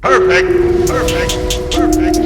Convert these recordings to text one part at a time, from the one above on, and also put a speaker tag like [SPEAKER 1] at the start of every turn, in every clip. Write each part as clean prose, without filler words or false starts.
[SPEAKER 1] Perfect. Perfect. Perfect.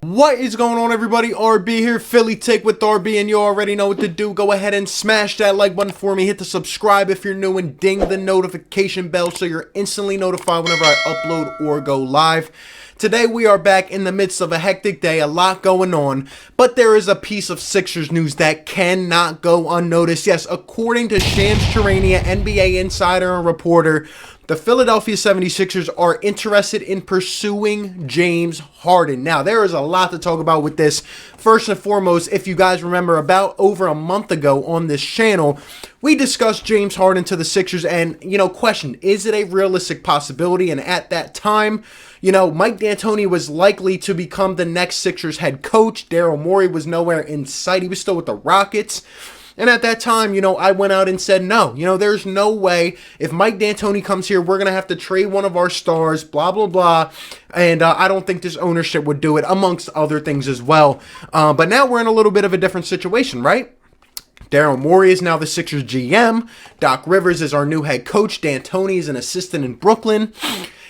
[SPEAKER 2] What is going on, everybody? RB here, Philly Take with RB, and you already know what to do. Go ahead and smash that like button for me. Hit the subscribe if you're new, and ding the notification bell so you're instantly notified whenever I upload or go live. Today we are back in the midst of a hectic day, a lot going on, but there is a piece of Sixers news that cannot go unnoticed. Yes, according to Shams Charania, NBA insider and reporter, the Philadelphia 76ers are interested in pursuing James Harden. Now, there is a lot to talk about with this. First and foremost, if you guys remember, about over a month ago on this channel, we discussed James Harden to the Sixers and, questioned, is it a realistic possibility? And at that time, Mike D'Antoni was likely to become the next Sixers head coach. Daryl Morey was nowhere in sight. He was still with the Rockets. And at that time, I went out and said, no, there's no way. If Mike D'Antoni comes here, we're going to have to trade one of our stars, blah, blah, blah. And I don't think this ownership would do it, amongst other things as well. But now we're in a little bit of a different situation, right? Daryl Morey is now the Sixers GM. Doc Rivers is our new head coach. D'Antoni is an assistant in Brooklyn.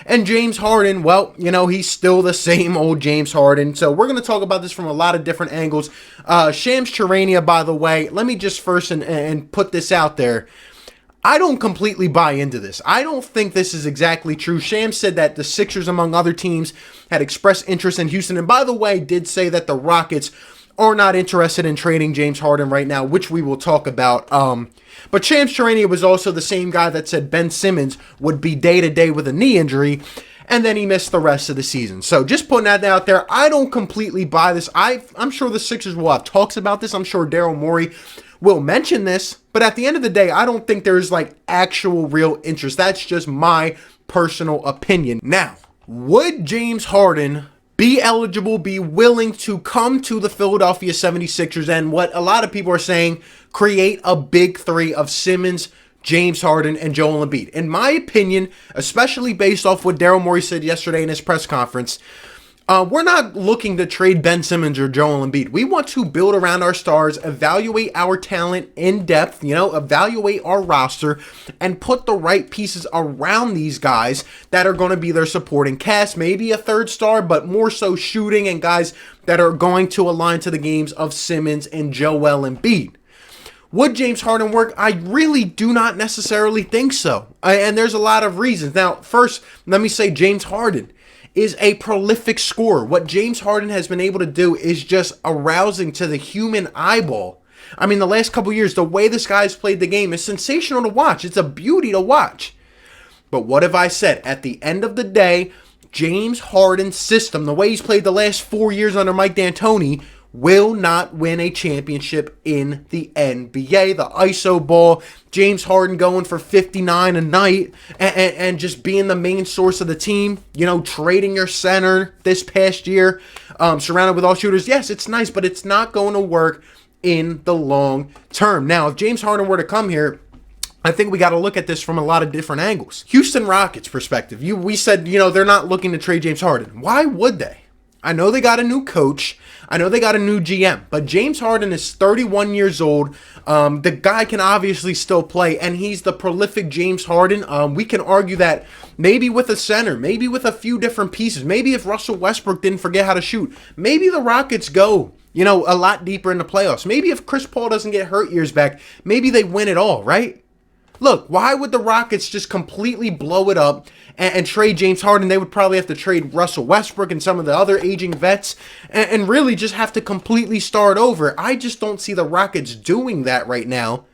[SPEAKER 2] And James Harden, well, he's still the same old James Harden. So we're going to talk about this from a lot of different angles. Shams Charania, by the way, let me just first and put this out there. I don't completely buy into this. I don't think this is exactly true. Shams said that the Sixers, among other teams, had expressed interest in Houston. And by the way, did say that the Rockets are not interested in trading James Harden right now, which we will talk about. But Shams Charania was also the same guy that said Ben Simmons would be day-to-day with a knee injury, and then he missed the rest of the season. So just putting that out there, I don't completely buy this. I'm sure the Sixers will have talks about this. I'm sure Daryl Morey will mention this. But at the end of the day, I don't think there's actual real interest. That's just my personal opinion. Now, would James Harden be eligible, be willing to come to the Philadelphia 76ers and what a lot of people are saying, create a big three of Simmons, James Harden, and Joel Embiid? In my opinion, especially based off what Daryl Morey said yesterday in his press conference, we're not looking to trade Ben Simmons or Joel Embiid. We want to build around our stars, evaluate our talent in depth, evaluate our roster, and put the right pieces around these guys that are going to be their supporting cast. Maybe a third star, but more so shooting and guys that are going to align to the games of Simmons and Joel Embiid. Would James Harden work? I really do not necessarily think so. And there's a lot of reasons. Now, first, let me say James Harden is a prolific scorer. What James Harden has been able to do is just arousing to the human eyeball. I mean, the last couple years, the way this guy's played the game is sensational to watch. It's a beauty to watch. But what have I said? At the end of the day, James Harden's system, the way he's played the last 4 years under Mike D'Antoni, will not win a championship in the NBA. The ISO ball, James Harden going for 59 a night and just being the main source of the team, trading your center this past year, surrounded with all shooters. Yes, it's nice, but it's not going to work in the long term. Now, if James Harden were to come here, I think we got to look at this from a lot of different angles. Houston Rockets perspective. We said, they're not looking to trade James Harden. Why would they? I know they got a new coach. I know they got a new GM, but James Harden is 31 years old. The guy can obviously still play, and he's the prolific James Harden. We can argue that maybe with a center, maybe with a few different pieces, maybe if Russell Westbrook didn't forget how to shoot, maybe the Rockets go, a lot deeper in the playoffs. Maybe if Chris Paul doesn't get hurt years back, maybe they win it all, right? Look, why would the Rockets just completely blow it up and trade James Harden? They would probably have to trade Russell Westbrook and some of the other aging vets and really just have to completely start over. I just don't see the Rockets doing that right now.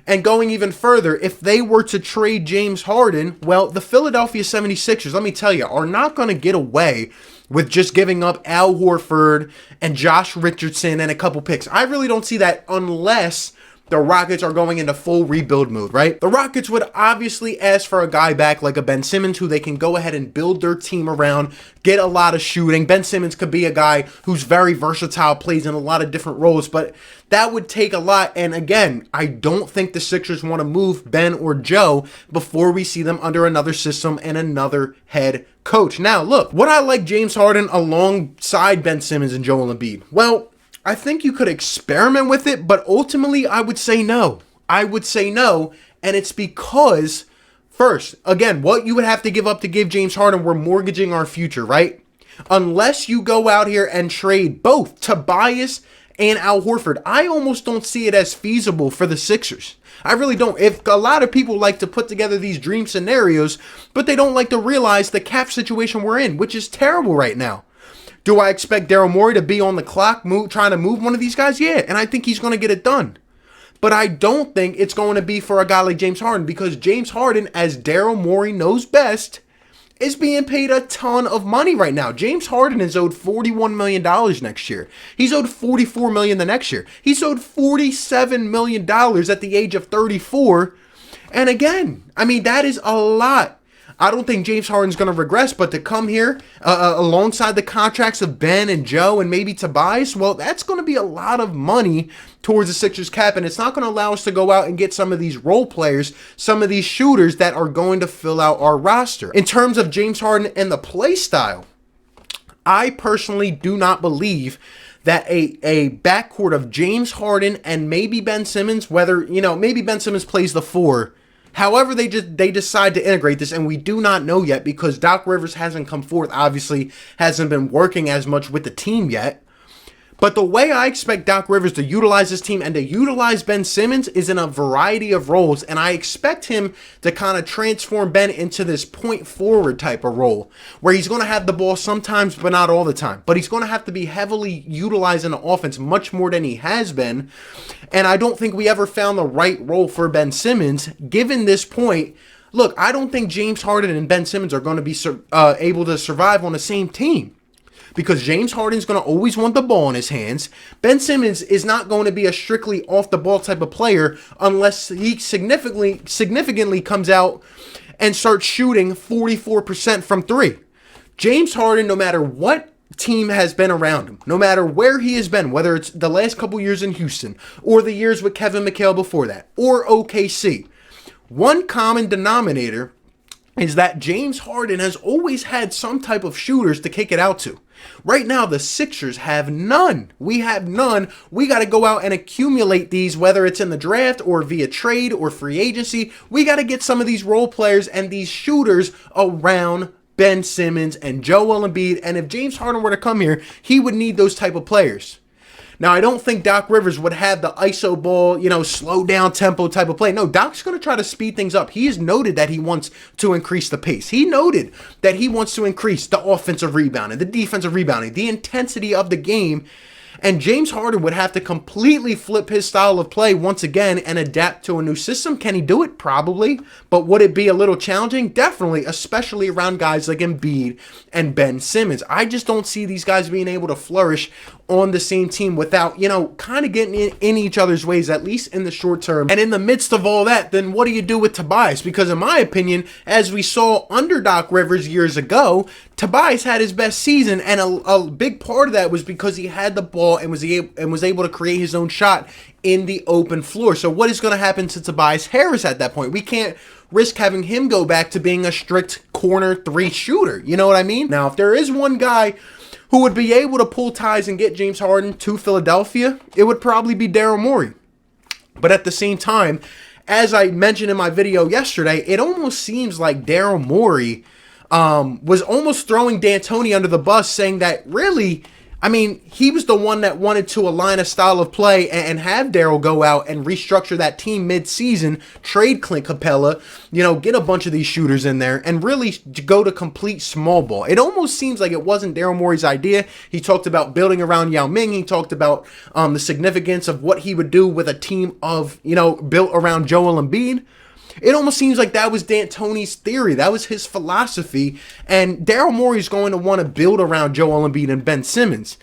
[SPEAKER 2] And going even further, if they were to trade James Harden, well, the Philadelphia 76ers, let me tell you, are not going to get away with just giving up Al Horford and Josh Richardson and a couple picks. I really don't see that unless the Rockets are going into full rebuild mode, right? The Rockets would obviously ask for a guy back like a Ben Simmons who they can go ahead and build their team around, get a lot of shooting. Ben Simmons could be a guy who's very versatile, plays in a lot of different roles, but that would take a lot. And again, I don't think the Sixers want to move Ben or Joe before we see them under another system and another head coach. Now, look, would I like James Harden alongside Ben Simmons and Joel Embiid? Well, I think you could experiment with it, but ultimately I would say no. I would say no, and it's because, first, again, what you would have to give up to give James Harden, we're mortgaging our future, right? Unless you go out here and trade both Tobias and Al Horford, I almost don't see it as feasible for the Sixers. I really don't. If a lot of people like to put together these dream scenarios, but they don't like to realize the cap situation we're in, which is terrible right now. Do I expect Daryl Morey to be on the clock trying to move one of these guys? Yeah, and I think he's going to get it done. But I don't think it's going to be for a guy like James Harden, because James Harden, as Daryl Morey knows best, is being paid a ton of money right now. James Harden is owed $41 million next year. He's owed $44 million the next year. He's owed $47 million at the age of 34. And again, I mean, that is a lot. I don't think James Harden's going to regress, but to come here alongside the contracts of Ben and Joe and maybe Tobias, well, that's going to be a lot of money towards the Sixers cap, and it's not going to allow us to go out and get some of these role players, some of these shooters that are going to fill out our roster. In terms of James Harden and the play style, I personally do not believe that a backcourt of James Harden and maybe Ben Simmons, whether, maybe Ben Simmons plays the 4, however they decide to integrate this, and we do not know yet because Doc Rivers hasn't come forth, obviously hasn't been working as much with the team yet. But the way I expect Doc Rivers to utilize this team and to utilize Ben Simmons is in a variety of roles, and I expect him to kind of transform Ben into this point forward type of role, where he's going to have the ball sometimes but not all the time. But he's going to have to be heavily utilized in the offense much more than he has been, and I don't think we ever found the right role for Ben Simmons given this point. Look, I don't think James Harden and Ben Simmons are going to be able to survive on the same team, because James Harden's going to always want the ball in his hands. Ben Simmons is not going to be a strictly off-the-ball type of player unless he significantly comes out and starts shooting 44% from 3. James Harden, no matter what team has been around him, no matter where he has been, whether it's the last couple years in Houston or the years with Kevin McHale before that or OKC, one common denominator is that James Harden has always had some type of shooters to kick it out to. Right now, the Sixers have none. We have none. We got to go out and accumulate these, whether it's in the draft or via trade or free agency. We got to get some of these role players and these shooters around Ben Simmons and Joel Embiid. And if James Harden were to come here, he would need those type of players. Now, I don't think Doc Rivers would have the ISO ball, slow down tempo type of play. No, Doc's going to try to speed things up. He has noted that he wants to increase the pace. He noted that he wants to increase the offensive rebounding, the defensive rebounding, the intensity of the game. And James Harden would have to completely flip his style of play once again and adapt to a new system. Can he do it? Probably. But would it be a little challenging? Definitely, especially around guys like Embiid and Ben Simmons. I just don't see these guys being able to flourish on the same team without, kind of getting in each other's ways, at least in the short term. And in the midst of all that, then what do you do with Tobias? Because in my opinion, as we saw under Doc Rivers years ago, Tobias had his best season, and a big part of that was because he had the ball and was able to create his own shot in the open floor. So what is going to happen to Tobias Harris at that point? We can't risk having him go back to being a strict corner 3 shooter. You know what I mean? Now, if there is one guy who would be able to pull ties and get James Harden to Philadelphia, it would probably be Daryl Morey. But at the same time, as I mentioned in my video yesterday, it almost seems like Daryl Morey was almost throwing D'Antoni under the bus, saying that really, he was the one that wanted to align a style of play and have Daryl go out and restructure that team mid-season, trade Clint Capella, get a bunch of these shooters in there and really go to complete small ball. It almost seems like it wasn't Daryl Morey's idea. He talked about building around Yao Ming. He talked about the significance of what he would do with a team of, built around Joel Embiid. It almost seems like that was D'Antoni's theory. That was his philosophy. And Daryl Morey is going to want to build around Joel Embiid and Ben Simmons.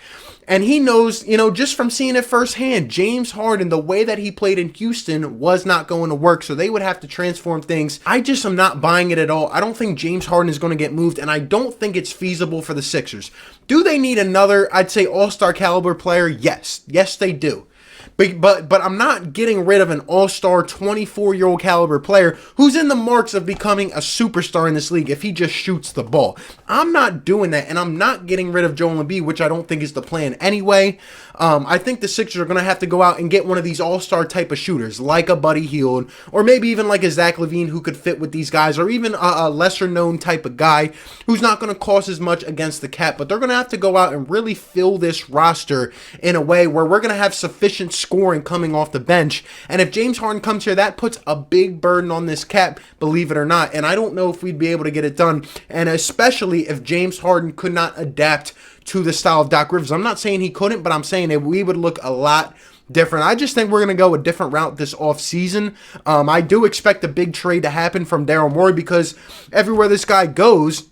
[SPEAKER 2] And he knows, just from seeing it firsthand, James Harden, the way that he played in Houston was not going to work. So they would have to transform things. I just am not buying it at all. I don't think James Harden is going to get moved. And I don't think it's feasible for the Sixers. Do they need another, I'd say, all-star caliber player? Yes. Yes, they do. But I'm not getting rid of an all-star 24-year-old caliber player who's in the marks of becoming a superstar in this league if he just shoots the ball. I'm not doing that, and I'm not getting rid of Joel Embiid, which I don't think is the plan anyway. I think the Sixers are going to have to go out and get one of these all-star type of shooters, like a Buddy Hield, or maybe even like a Zach LaVine who could fit with these guys, or even a lesser-known type of guy who's not going to cost as much against the cap. But they're going to have to go out and really fill this roster in a way where we're going to have sufficient scoring coming off the bench. And if James Harden comes here, that puts a big burden on this cap, believe it or not. And I don't know if we'd be able to get it done. And especially if James Harden could not adapt to the style of Doc Rivers. I'm not saying he couldn't, but I'm saying that we would look a lot different. I just think we're going to go a different route this offseason. I do expect a big trade to happen from Daryl Morey because everywhere this guy goes,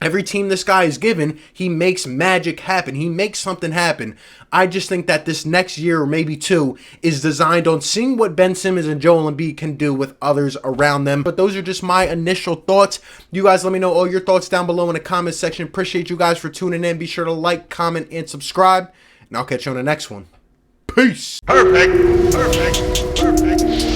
[SPEAKER 2] every team this guy is given, he makes magic happen. He makes something happen. I just think that this next year or maybe two is designed on seeing what Ben Simmons and Joel Embiid can do with others around them. But those are just my initial thoughts. You guys let me know all your thoughts down below in the comment section. Appreciate you guys for tuning in. Be sure to like, comment, and subscribe. And I'll catch you on the next one. Peace.
[SPEAKER 1] Perfect. Perfect. Perfect.